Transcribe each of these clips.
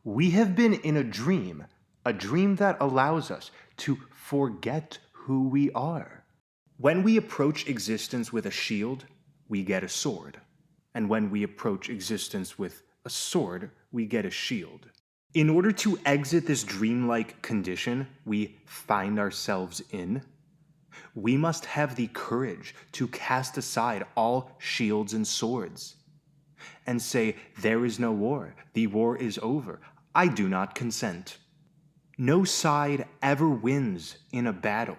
We have been in a dream that allows us to forget who we are. When we approach existence with a shield, we get a sword. And when we approach existence with a sword, we get a shield. In order to exit this dreamlike condition we find ourselves in, we must have the courage to cast aside all shields and swords and say, "There is no war. The war is over. I do not consent." No side ever wins in a battle.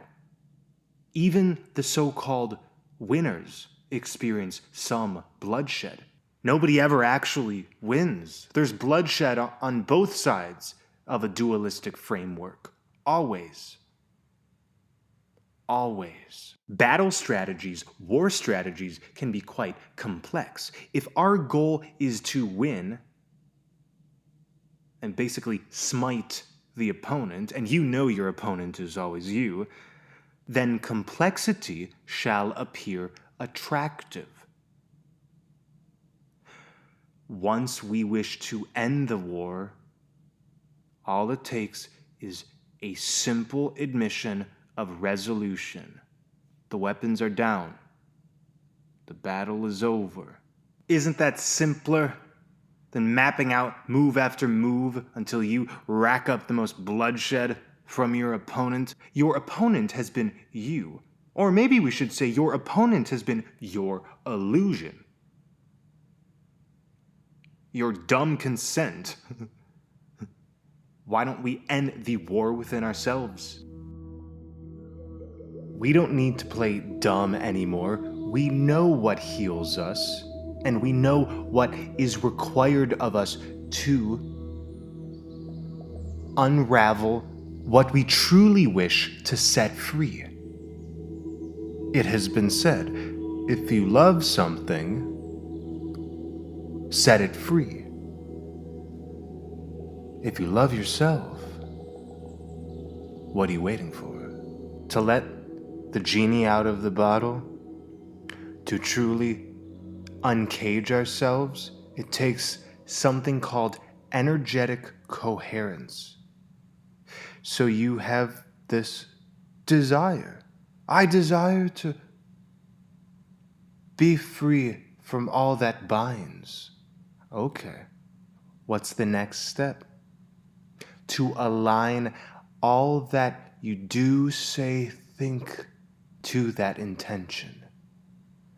Even the so-called winners experience some bloodshed. Nobody ever actually wins. There's bloodshed on both sides of a dualistic framework. Always. Always. Battle strategies, war strategies can be quite complex. If our goal is to win and basically smite the opponent, and you know your opponent is always you, then complexity shall appear attractive. Once we wish to end the war, all it takes is a simple admission of resolution. The weapons are down. The battle is over. Isn't that simpler than mapping out move after move until you rack up the most bloodshed from your opponent? Your opponent has been you. Or maybe we should say your opponent has been your illusion. Your dumb consent. Why don't we end the war within ourselves? We don't need to play dumb anymore. We know what heals us, and we know what is required of us to unravel what we truly wish to set free. It has been said, if you love something, set it free. If you love yourself, what are you waiting for? To let the genie out of the bottle? To truly uncage ourselves, it takes something called energetic coherence. So you have this desire. I desire to be free from all that binds. Okay, what's the next step? To align all that you do, say, think to that intention.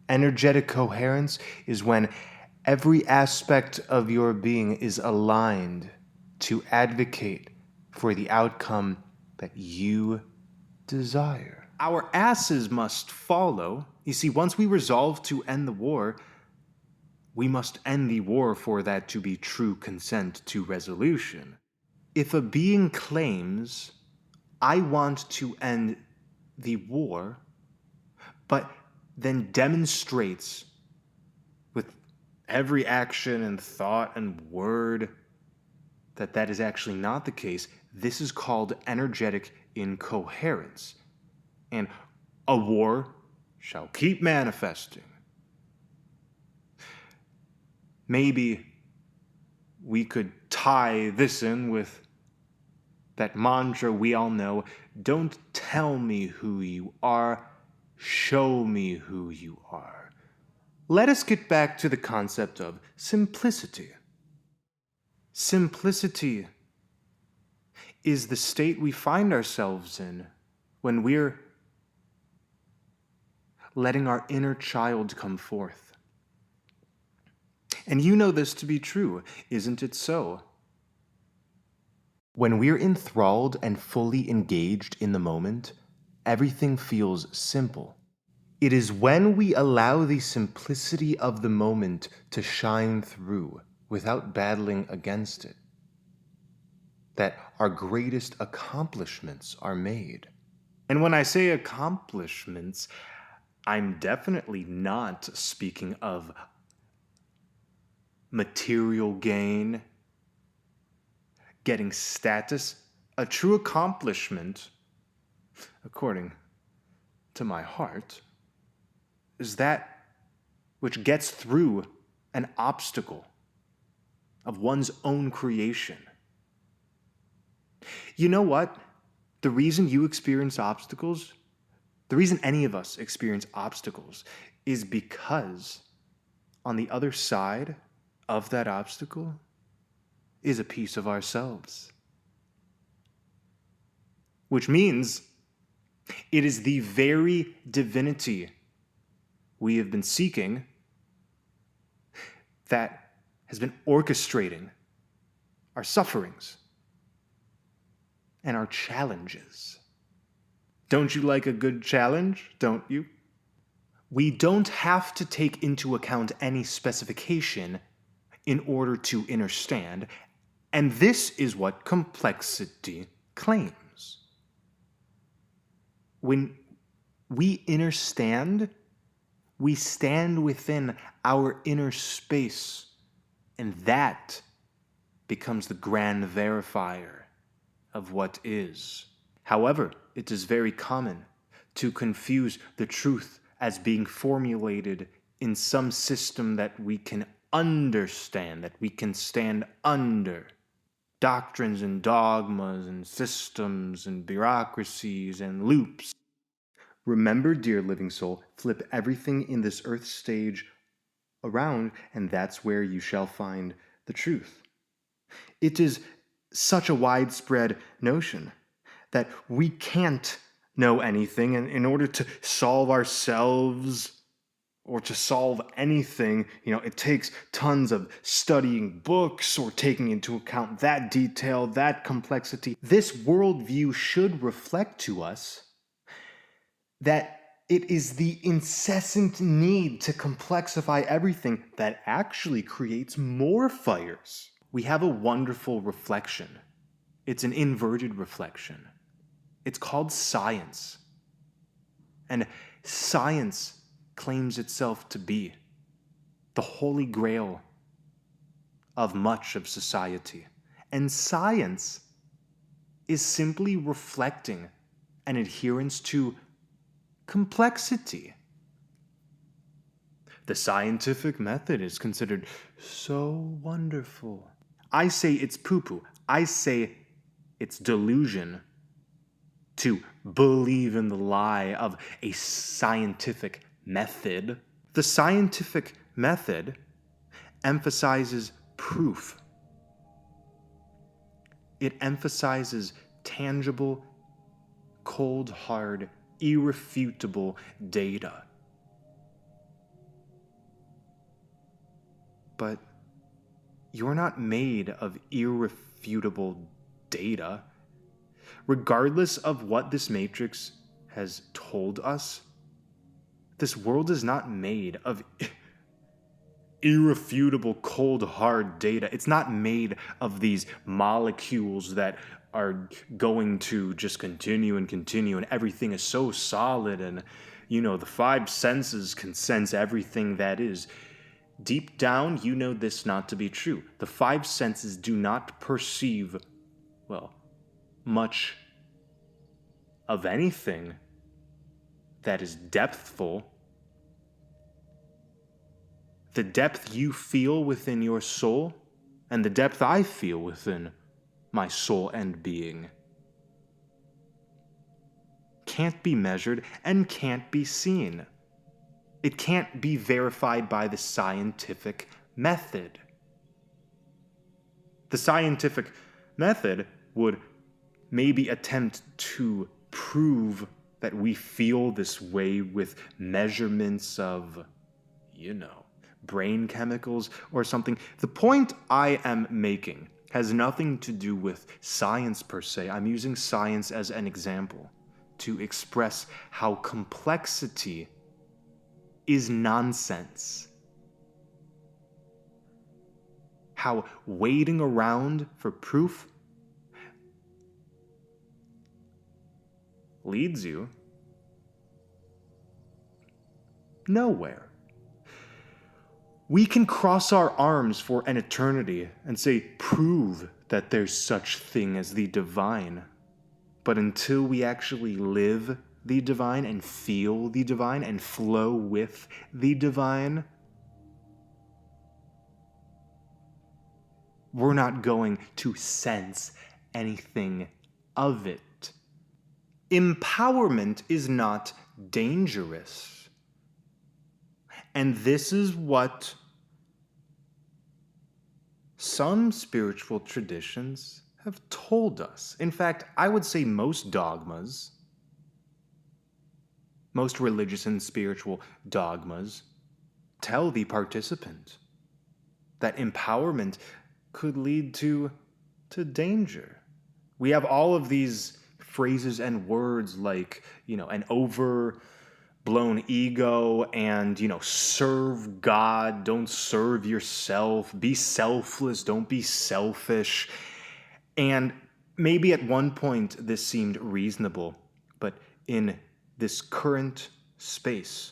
Energetic coherence is when every aspect of your being is aligned to advocate for the outcome that you desire. Our asses must follow. You see, once we resolve to end the war, we must end the war for that to be true consent to resolution. If a being claims, I want to end the war, but then demonstrates with every action and thought and word that that is actually not the case, this is called energetic incoherence. And a war shall keep manifesting. Maybe we could tie this in with that mantra we all know, don't tell me who you are, show me who you are. Let us get back to the concept of simplicity. Simplicity is the state we find ourselves in when we're letting our inner child come forth. And you know this to be true, isn't it so? When we're enthralled and fully engaged in the moment, everything feels simple. It is when we allow the simplicity of the moment to shine through without battling against it that our greatest accomplishments are made. And when I say accomplishments, I'm definitely not speaking of material gain, getting status. A true accomplishment according to my heart, is that which gets through an obstacle of one's own creation. You know what? The reason you experience obstacles, the reason any of us experience obstacles, is because on the other side of that obstacle is a piece of ourselves. Which means it is the very divinity we have been seeking that has been orchestrating our sufferings and our challenges. Don't you like a good challenge, don't you? We don't have to take into account any specification in order to understand, and this is what complexity claims. When we understand, we stand within our inner space, and that becomes the grand verifier of what is. However, it is very common to confuse the truth as being formulated in some system that we can understand, that we can stand under. Doctrines and dogmas and systems and bureaucracies and loops. Remember, dear living soul, flip everything in this earth stage around, and that's where you shall find the truth. It is such a widespread notion that we can't know anything, and in order to solve ourselves or to solve anything, it takes tons of studying books or taking into account that detail, that complexity. This worldview should reflect to us that it is the incessant need to complexify everything that actually creates more fires. We have a wonderful reflection. It's an inverted reflection. It's called science. And science claims itself to be the holy grail of much of society. And science is simply reflecting an adherence to complexity. The scientific method is considered so wonderful. I say it's poo-poo. I say it's delusion to believe in the lie of a scientific method. The scientific method emphasizes proof. It emphasizes tangible, cold, hard, irrefutable data. But you're not made of irrefutable data. Regardless of what this matrix has told us, this world is not made of irrefutable, cold, hard data. It's not made of these molecules that are going to just continue and continue, and everything is so solid, and the five senses can sense everything that is. Deep down, you know this not to be true. The five senses do not perceive, much of anything that is depthful. The depth you feel within your soul, and the depth I feel within my soul and being, can't be measured and can't be seen. It can't be verified by the scientific method. The scientific method would maybe attempt to prove that we feel this way with measurements of, brain chemicals or something. The point I am making has nothing to do with science per se. I'm using science as an example to express how complexity is nonsense. How waiting around for proof leads you nowhere. We can cross our arms for an eternity and say, prove that there's such thing as the divine. But until we actually live the divine and feel the divine and flow with the divine, we're not going to sense anything of it. Empowerment is not dangerous. And this is what some spiritual traditions have told us. In fact, I would say most dogmas, most religious and spiritual dogmas, tell the participant that empowerment could lead to danger. We have all of these phrases and words like, an overblown ego and, serve God, don't serve yourself, be selfless, don't be selfish. And maybe at one point this seemed reasonable, but in this current space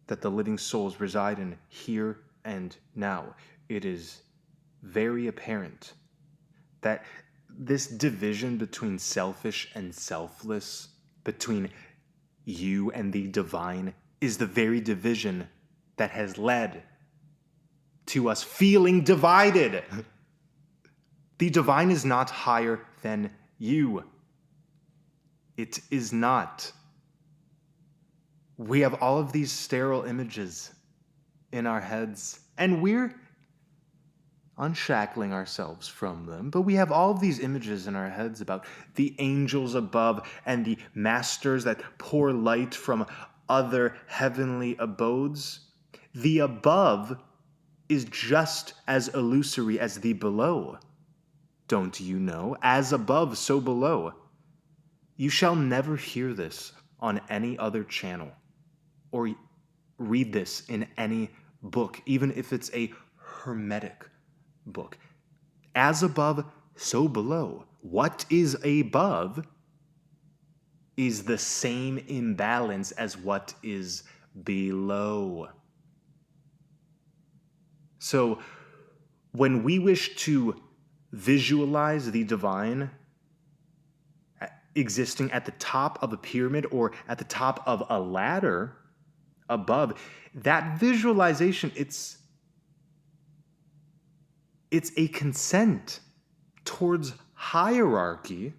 that the living souls reside in here and now, it is very apparent that this division between selfish and selfless, between you and the divine, is the very division that has led to us feeling divided. The divine is not higher than you. It is not. We have all of these sterile images in our heads, and we're unshackling ourselves from them, but we have all of these images in our heads about the angels above and the masters that pour light from other heavenly abodes. The above is just as illusory as the below. Don't you know? As above, so below. You shall never hear this on any other channel or read this in any book, even if it's a hermetic book. As above, so below. What is above is the same imbalance as what is below. So, when we wish to visualize the divine existing at the top of a pyramid or at the top of a ladder above, that visualization, it's a consent towards hierarchy,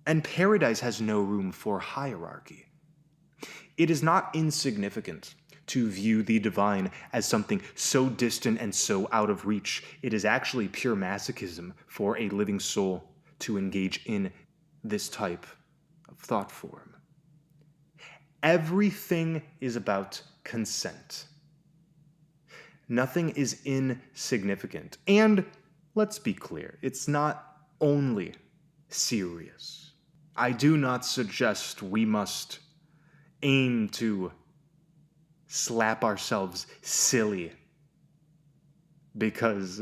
and paradise has no room for hierarchy. It is not insignificant to view the divine as something so distant and so out of reach. It is actually pure masochism for a living soul to engage in this type of thought form. Everything is about consent. Nothing is insignificant. And let's be clear, it's not only serious. I do not suggest we must aim to slap ourselves silly because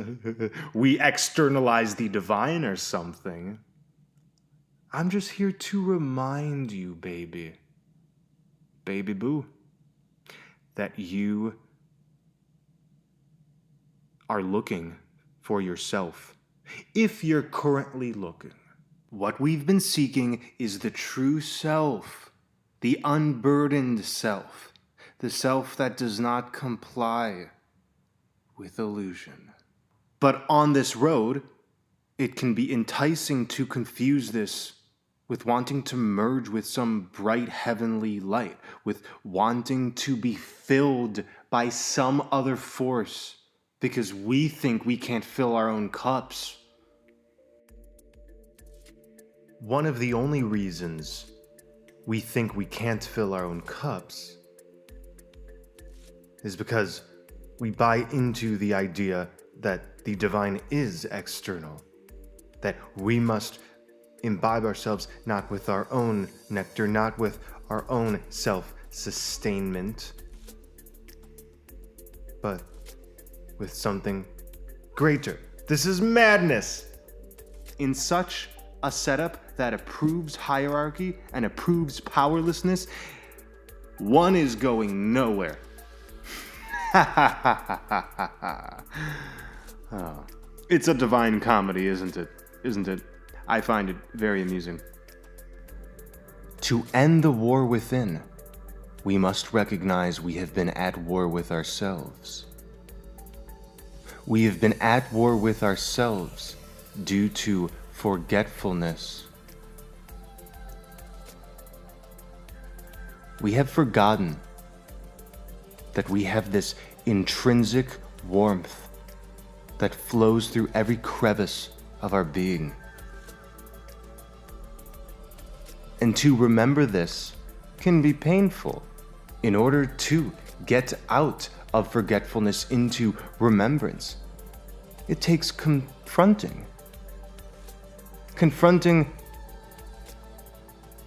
we externalize the divine or something. I'm just here to remind you, baby boo, that you are looking for yourself. If you're currently looking, what we've been seeking is the true self, the unburdened self, the self that does not comply with illusion. But on this road, it can be enticing to confuse this with wanting to merge with some bright heavenly light, with wanting to be filled by some other force, because we think we can't fill our own cups. One of the only reasons we think we can't fill our own cups is because we buy into the idea that the divine is external, that we must imbibe ourselves not with our own nectar, not with our own self-sustainment, but with something greater. This is madness! In such a setup that approves hierarchy and approves powerlessness, one is going nowhere. Oh, it's a divine comedy, isn't it? I find it very amusing. To end the war within, we must recognize we have been at war with ourselves. We have been at war with ourselves due to forgetfulness. We have forgotten that we have this intrinsic warmth that flows through every crevice of our being. And to remember this can be painful. In order to get out of forgetfulness into remembrance, it takes confronting. Confronting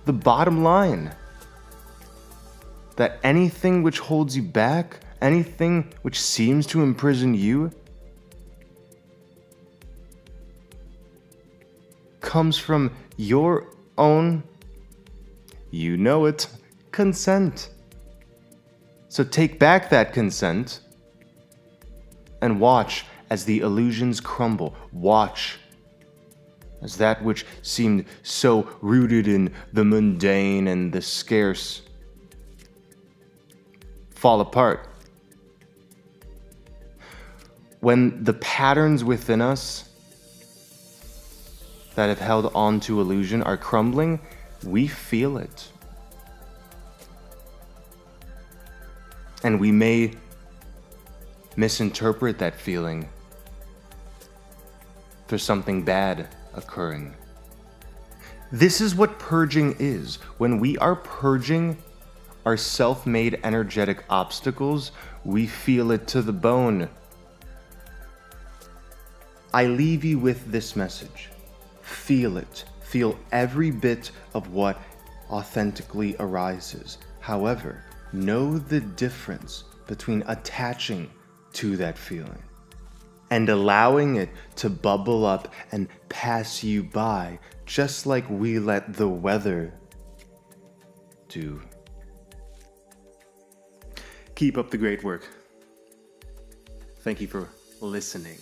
the bottom line. That anything which holds you back, anything which seems to imprison you, comes from your own, you know it, consent. So take back that consent and watch as the illusions crumble. Watch as that which seemed so rooted in the mundane and the scarce fall apart. When the patterns within us that have held on to illusion are crumbling, we feel it. And we may misinterpret that feeling for something bad occurring. This is what purging is. When we are purging our self-made energetic obstacles, we feel it to the bone. I leave you with this message. Feel it. Feel every bit of what authentically arises. However, know the difference between attaching to that feeling and allowing it to bubble up and pass you by, just like we let the weather do. Keep up the great work. Thank you for listening.